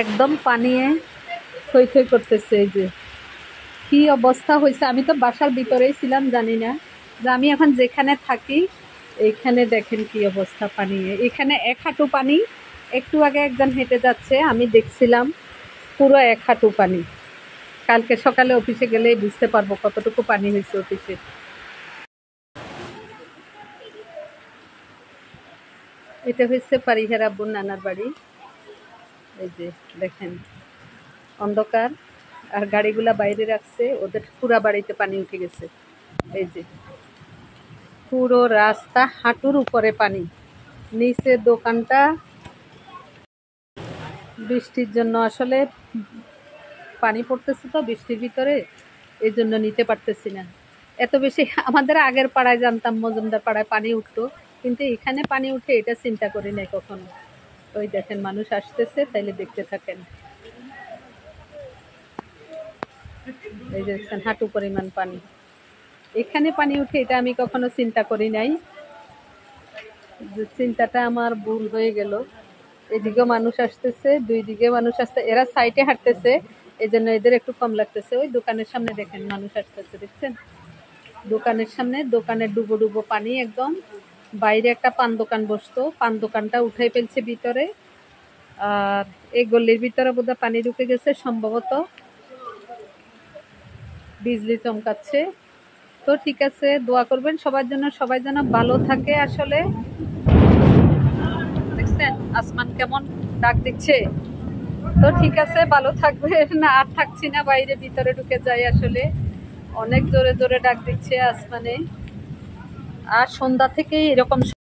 একদম পানিয়ে থই থই করতেছে। এই যে কি অবস্থা হয়েছে, আমি তো বাসার ভিতরেই ছিলাম, জানি না যে আমি এখন যেখানে থাকি এইখানে দেখেন কি অবস্থা পানিয়ে। এখানে এক হাঁটু পানি, একটু আগে একজন হেঁটে যাচ্ছে আমি দেখছিলাম, পুরো এক হাঁটু পানি। কালকে সকালে অফিসে গেলেই বুঝতে পারবো কতটুকু পানি হয়েছে অফিসে। এটা হচ্ছে পারিহার আব্বুর নানার বাড়ি। এই যে দেখেন অন্ধকার, আর গাড়িগুলা বাইরে রাখছে, ওদের পুরা বাড়িতে পানি উঠে গেছে। এই যে পুরো রাস্তা হাঁটুর উপরে পানি, নিচে দোকানটা বৃষ্টির জন্য আসলে পানি পড়তেছে তো বৃষ্টির ভিতরে, এই জন্য নিতে পারতেছি না এত বেশি। আমাদের আগের পাড়ায় জানতাম মজুমদার পাড়ায় পানি উঠতো, কিন্তু এখানে পানি উঠে এটা চিন্তা করি নাই কখনো। ওই দেখেন মানুষ আসতেছে, তাইলে দেখতে থাকেন। এই যে দেখছেন হাঁটু পরিমাণ পানি, এখানে পানি উঠে এটা আমি কখনো চিন্তা করি নাই, যে চিন্তাটা আমার ভুল হয়ে গেল। এদিকেও মানুষ আসতেছে, দুই দিকে মানুষ আসতে, এরা সাইডে হাঁটতেছে, এই জন্য এদের একটু কম লাগতেছে। ওই দোকানের সামনে দেখেন মানুষ আসতেছে, দেখছেন দোকানের সামনে, দোকানের ডুবো ডুবো পানি একদম। বাইরে একটা পান দোকান বসতো, পান দোকানটা উঠাই ফেলছে ভিতরে। আর এই গলির ভিতরে বোধহয় পানি ঢুকে গেছে সম্ভবত, বিজলি চমকাচ্ছে। তো ঠিক আছে, দোয়া করবেন সবার জন্য, সবাই যেন ভালো থাকে। আসলে দেখছেন আসমান কেমন ডাক দিচ্ছে। তো ঠিক আছে, ভালো থাকবেন। না আর থাকছি না, বাইরে ভিতরে ঢুকে যাই। আসলে অনেক জোরে জোরে ডাক দিচ্ছে আসমানে, আর সন্ধ্যা থেকেই এরকম